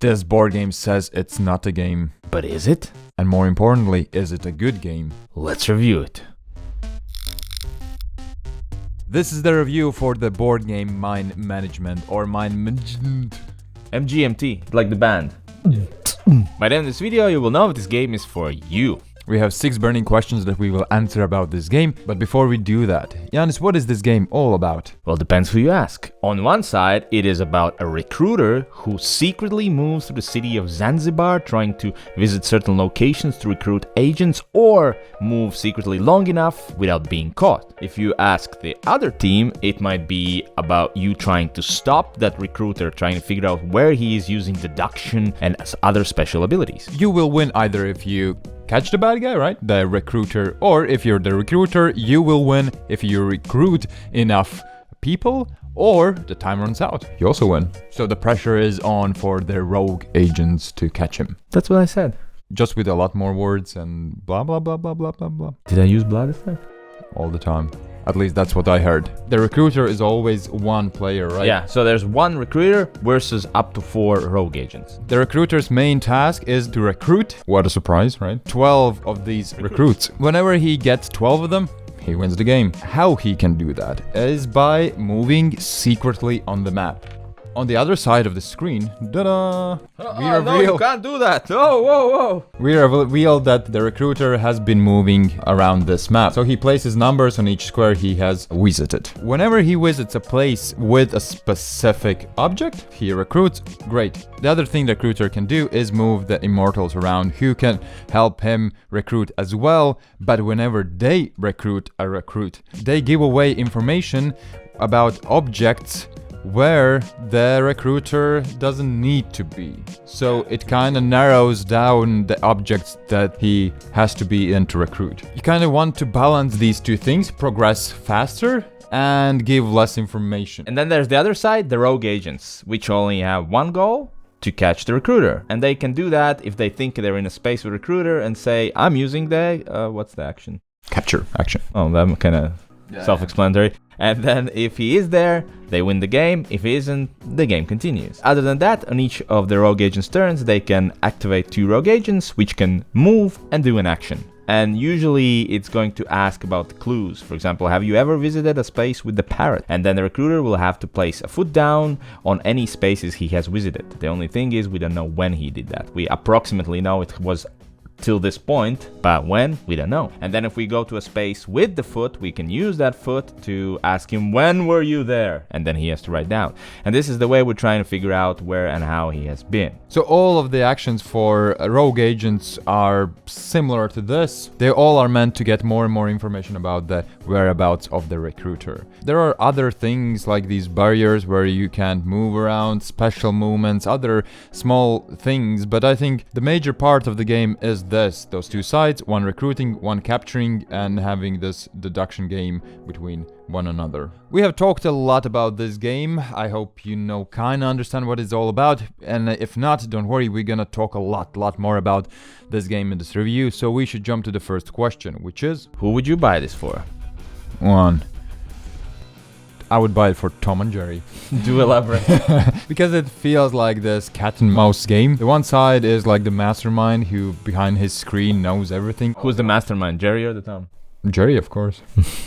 This board game says it's not a game. But is it? And more importantly, is it a good game? Let's review it. This is the review for the board game Mind Management or Mind MGMT, like the band. By the end of this video, you will know if this game is for you. We have 6 burning questions that we will answer about this game, but before we do that, Yanis, what is this game all about? Well, depends who you ask. On one side, it is about a recruiter who secretly moves through the city of Zanzibar trying to visit certain locations to recruit agents or move secretly long enough without being caught. If you ask the other team, it might be about you trying to stop that recruiter, trying to figure out where he is using deduction and other special abilities. You will win either if you catch the bad guy, right? The recruiter. Or if you're the recruiter, you will win if you recruit enough people or the time runs out. You also win. So the pressure is on for the rogue agents to catch him. That's what I said. Just with a lot more words and blah, blah, blah, blah, blah, blah, blah. Did I use blah this time? All the time. At least that's what I heard. The recruiter is always one player, right? Yeah, so there's one recruiter versus up to 4 rogue agents. The recruiter's main task is to recruit, what a surprise, right? 12 of these recruits. Whenever he gets 12 of them, he wins the game. How he can do that is by moving secretly on the map. On the other side of the screen, No, you can't do that. Oh, whoa. We reveal that the recruiter has been moving around this map. So he places numbers on each square he has visited. Whenever he visits a place with a specific object, he recruits. Great. The other thing the recruiter can do is move the immortals around who can help him recruit as well. But whenever they recruit a recruit, they give away information about objects where the recruiter doesn't need to be. So it kind of narrows down the objects that he has to be in to recruit. You kind of want to balance these two things, progress faster and give less information. And then there's the other side, the rogue agents, which only have one goal: to catch the recruiter. And they can do that if they think they're in a space with recruiter and say, I'm using the, what's the action? Capture action. Oh, that kind of self-explanatory. And then if he is there, they win the game. If he isn't, the game continues. Other than that, on each of the rogue agents' turns, they can activate 2 rogue agents, which can move and do an action. And usually it's going to ask about the clues. For example, have you ever visited a space with the parrot? And then the recruiter will have to place a foot down on any spaces he has visited. The only thing is we don't know when he did that. We approximately know it was till this point, but when, we don't know. And then if we go to a space with the foot, we can use that foot to ask him, when were you there? And then he has to write down. And this is the way we're trying to figure out where and how he has been. So all of the actions for rogue agents are similar to this. They all are meant to get more and more information about the whereabouts of the recruiter. There are other things like these barriers where you can't move around, special movements, other small things, but I think the major part of the game is those 2 sides, one recruiting, one capturing, and having this deduction game between one another. We have talked a lot about this game. I hope you know, kinda understand what it's all about, and if not, don't worry, we're gonna talk a lot more about this game in this review, so we should jump to the first question, which is, who would you buy this for? 1. I would buy it for Tom and Jerry. Do elaborate. Because it feels like this cat and mouse game. The one side is like the mastermind who behind his screen knows everything. Who's the mastermind, Jerry or the Tom? Jerry, of course.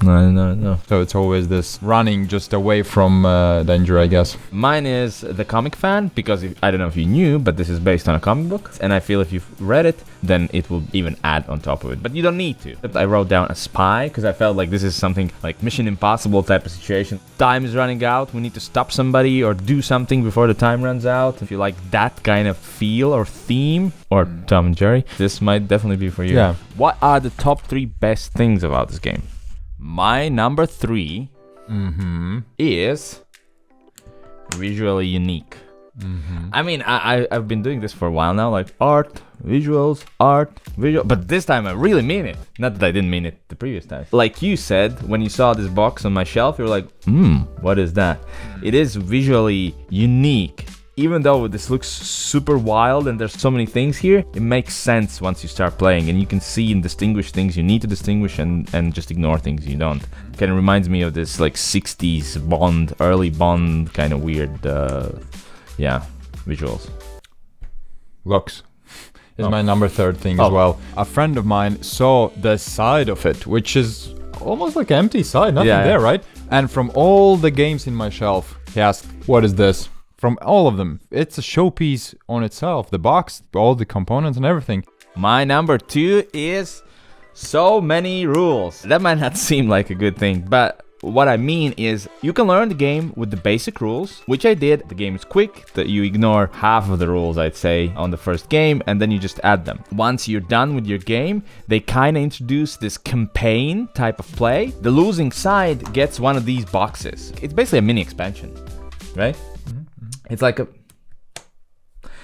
No. So it's always this running just away from danger, I guess. Mine is the comic fan, because I don't know if you knew, but this is based on a comic book. And I feel if you've read it, then it will even add on top of it. But you don't need to. I wrote down a spy, because I felt like this is something like Mission Impossible type of situation. Time is running out, we need to stop somebody or do something before the time runs out. If you like that kind of feel or theme, or Tom and Jerry, this might definitely be for you. Yeah. What are the top 3 best things about this game? My number 3 is visually unique. I mean, I've been doing this for a while now, like art, visuals, but this time I really mean it. Not that I didn't mean it the previous time. Like you said, when you saw this box on my shelf, you're like, what is that? It is visually unique. Even though this looks super wild and there's so many things here, it makes sense once you start playing, and you can see and distinguish things you need to distinguish and just ignore things you don't. Kind of reminds me of this like 60s Bond, early Bond kind of weird, visuals. looks is my number third thing as well. A friend of mine saw the side of it, which is almost like empty side, nothing there, right? And from all the games in my shelf, he asked, what is this? From all of them. It's a showpiece on itself. The box, all the components and everything. My number 2 is so many rules. That might not seem like a good thing, but what I mean is you can learn the game with the basic rules, which I did. The game is quick, that you ignore half of the rules, I'd say, on the first game, and then you just add them. Once you're done with your game, they kind of introduce this campaign type of play. The losing side gets one of these boxes. It's basically a mini expansion, right? It's like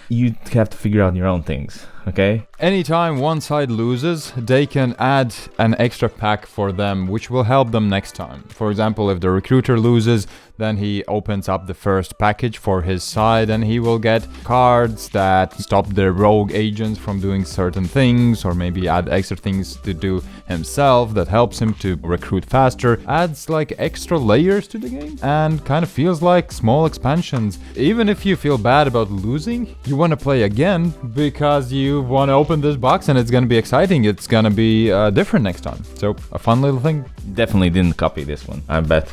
you have to figure out your own things, okay? Anytime one side loses, they can add an extra pack for them, which will help them next time. For example, if the recruiter loses, then he opens up the first package for his side and he will get cards that stop the rogue agents from doing certain things, or maybe add extra things to do himself that helps him to recruit faster. Adds like extra layers to the game and kind of feels like small expansions. Even if you feel bad about losing, you want to play again because you want to open this box and it's going to be exciting. It's going to be different next time. So a fun little thing. Definitely didn't copy this one, I bet.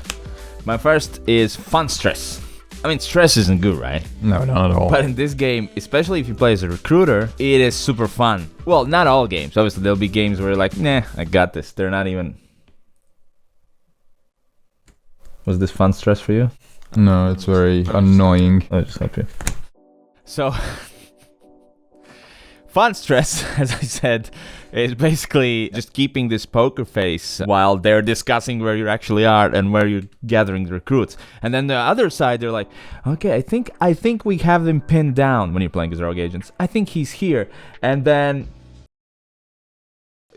My first is fun stress. I mean, stress isn't good, right? No, not at all. But in this game, especially if you play as a recruiter, it is super fun. Well, not all games. Obviously, there'll be games where you're like, nah, I got this. They're not even... Was this fun stress for you? No, it's very annoying. I'll just help you. So... Fun stress, as I said, is basically just keeping this poker face while they're discussing where you actually are and where you're gathering the recruits. And then the other side, they're like, okay, I think we have them pinned down when you're playing as rogue agents. I think he's here. And then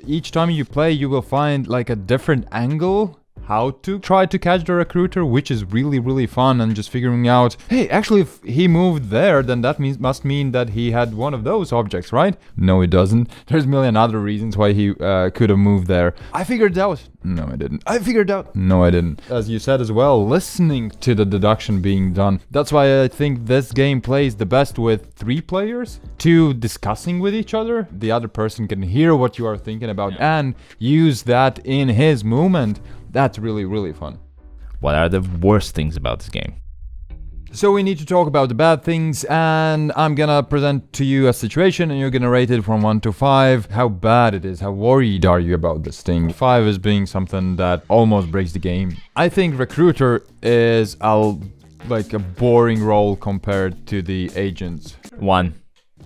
each time you play, you will find like a different angle how to try to catch the recruiter, which is really, really fun, and just figuring out, hey, actually, if he moved there, then that must mean that he had one of those objects, right? No, it doesn't. There's a million other reasons why he could have moved there. I figured it out. No, I didn't. I figured out. No, I didn't. As you said as well, listening to the deduction being done. That's why I think this game plays the best with 3 players. 2 discussing with each other. The other person can hear what you are thinking about and use that in his movement. That's really, really fun. What are the worst things about this game? So we need to talk about the bad things, and I'm gonna present to you a situation and you're gonna rate it from 1 to 5. How bad it is, how worried are you about this thing? 5 is being something that almost breaks the game. I think Recruiter is like a boring role compared to the agents. 1.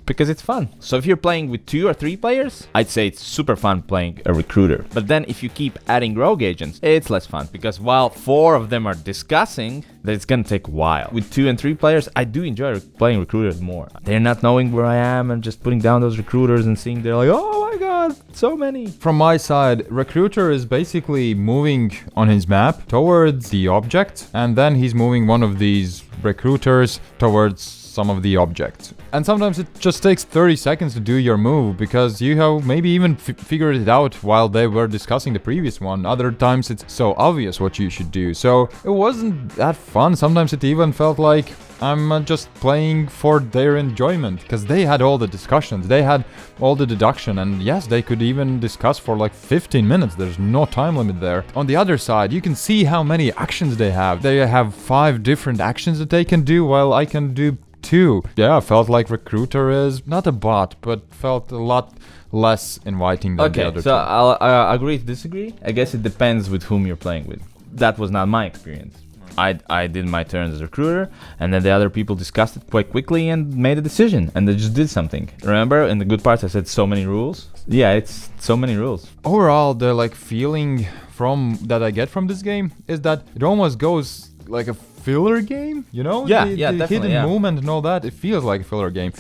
Because it's fun. So if you're playing with 2 or 3 players, I'd say it's super fun playing a recruiter. But then if you keep adding rogue agents, it's less fun. Because while 4 of them are discussing, it's gonna take a while. With 2 and 3 players, I do enjoy playing recruiters more. They're not knowing where I am and just putting down those recruiters and seeing they're like, oh my god, so many. From my side, recruiter is basically moving on his map towards the object, and then he's moving one of these recruiters towards some of the objects. And sometimes it just takes 30 seconds to do your move because you have maybe even figured it out while they were discussing the previous one. Other times it's so obvious what you should do. So it wasn't that fun. Sometimes it even felt like I'm just playing for their enjoyment because they had all the discussions, they had all the deduction, and yes, they could even discuss for like 15 minutes. There's no time limit there. On the other side, you can see how many actions they have. They have 5 different actions that they can do while I can do 2. Yeah, I felt like Recruiter is not a bot, but felt a lot less inviting than the other 2. Okay, so I'll agree to disagree. I guess it depends with whom you're playing with. That was not my experience. I did my turns as recruiter, and then the other people discussed it quite quickly and made a decision, and they just did something. Remember, in the good parts, I said so many rules. Yeah, it's so many rules. Overall, the like feeling from that I get from this game is that it almost goes like a filler game, you know? Yeah, the definitely, hidden movement and all that, it feels like a filler game.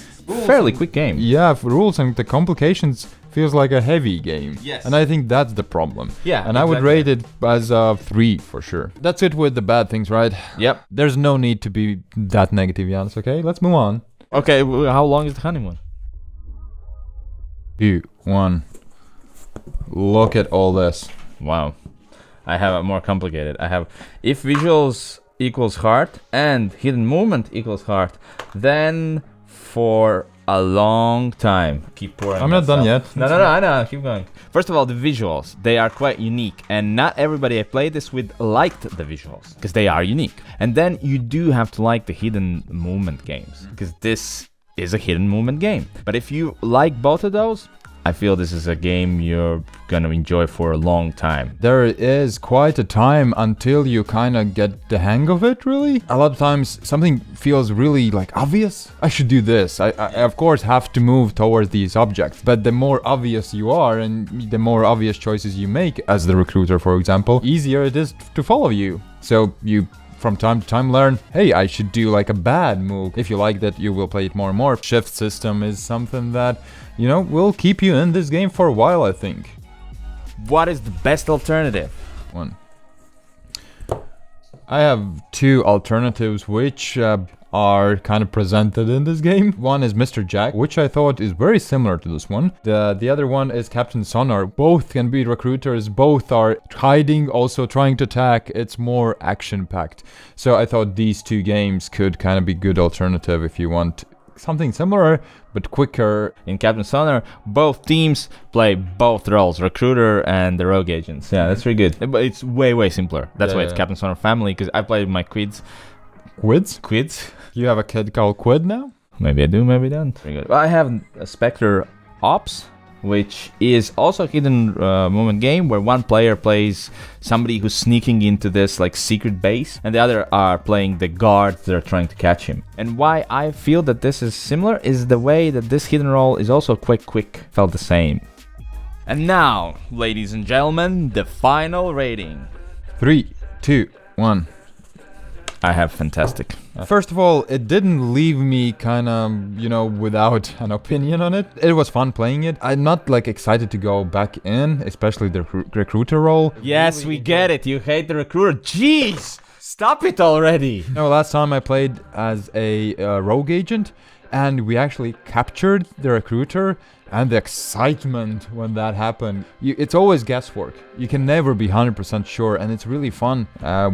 Fairly quick game. Yeah, for rules and the complications feels like a heavy game. Yes. And I think that's the problem. Yeah, and I would rate it as a 3 for sure. That's it with the bad things, right? Yep. There's no need to be that negative, Janis, okay? Let's move on. Okay, how long is the honeymoon? 2, 1. Look at all this. Wow. I have it more complicated. I have if visuals equals heart and hidden movement equals heart, then for a long time. Keep pouring. I'm not done yet. No, I know. Keep going. First of all, the visuals, they are quite unique, and not everybody I played this with liked the visuals because they are unique. And then you do have to like the hidden movement games because this is a hidden movement game. But if you like both of those, I feel this is a game you're gonna enjoy for a long time. There is quite a time until you kind of get the hang of it, really. A lot of times something feels really like obvious. I should do this. I of course have to move towards these objects, but the more obvious you are and the more obvious choices you make as the recruiter, for example, easier it is to follow you. So you from time to time learn, hey, I should do like a bad move. If you like that, you will play it more and more. Shift system is something that, you know, will keep you in this game for a while, I think. What is the best alternative? One. I have two alternatives which are kind of presented in this game. One is Mr. Jack, which I thought is very similar to this one. The other one is Captain Sonar. Both can be recruiters, both are hiding, also trying to attack. It's more action-packed. So I thought these two games could kind of be good alternative if you want something similar but quicker. In Captain Sonar, both teams play both roles, recruiter and the rogue agents. Yeah, that's really good. But it's way simpler. That's why it's Captain Sonar Family, because I played my quids. Quids? You have a kid called Quid now? Maybe I do, maybe I don't. Very good. Well, I have a Spectre Ops, which is also a hidden movement game where one player plays somebody who's sneaking into this like secret base, and the other are playing the guards that are trying to catch him. And why I feel that this is similar is the way that this hidden role is also quite quick. Felt the same. And now, ladies and gentlemen, the final rating. 3, 2, 1. I have fantastic. First of all, it didn't leave me kind of, you know, without an opinion on it. It was fun playing it. I'm not like excited to go back in, especially the recruiter role. Yes, we get it. You hate the recruiter. Jeez, stop it already. No, last time I played as a rogue agent, and we actually captured the recruiter. And the excitement when that happened, it's always guesswork. You can never be 100% sure, and it's really fun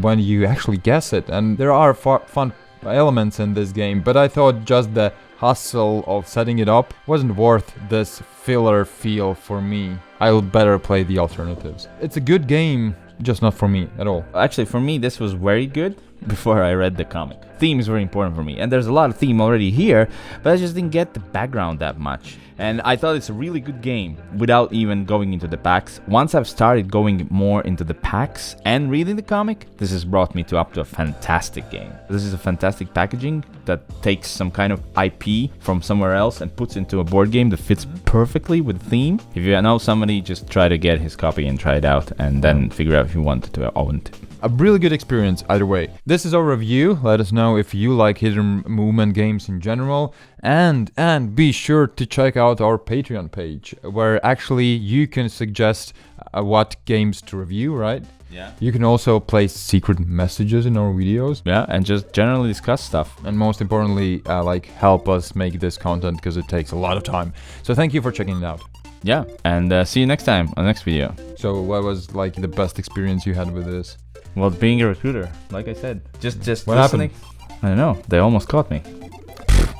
when you actually guess it. And there are fun elements in this game, but I thought just the hustle of setting it up wasn't worth this filler feel for me. I'll better play the alternatives. It's a good game, just not for me at all. Actually, for me, this was very good before I read the comic. Theme is very important for me, and there's a lot of theme already here, but I just didn't get the background that much. And I thought it's a really good game without even going into the packs. Once I've started going more into the packs and reading the comic, this has brought me up to a fantastic game. This is a fantastic packaging that takes some kind of IP from somewhere else and puts into a board game that fits perfectly with the theme. If you know somebody, just try to get his copy and try it out, and then figure out if you want to own it. A really good experience either way. This is our review. Let us know if you like hidden movement games in general, and be sure to check out our Patreon page where actually you can suggest what games to review, right? Yeah. You can also place secret messages in our videos. Yeah, and just generally discuss stuff. And most importantly, like help us make this content because it takes a lot of time. So thank you for checking it out. Yeah, and see you next time on the next video. So what was like the best experience you had with this? Well, being a recruiter, like I said, just what listening. happened? I don't know. They almost caught me.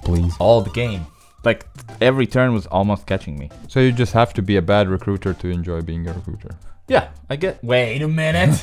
Please. All the game. Like every turn was almost catching me. So you just have to be a bad recruiter to enjoy being a recruiter. Yeah, I get. Wait a minute.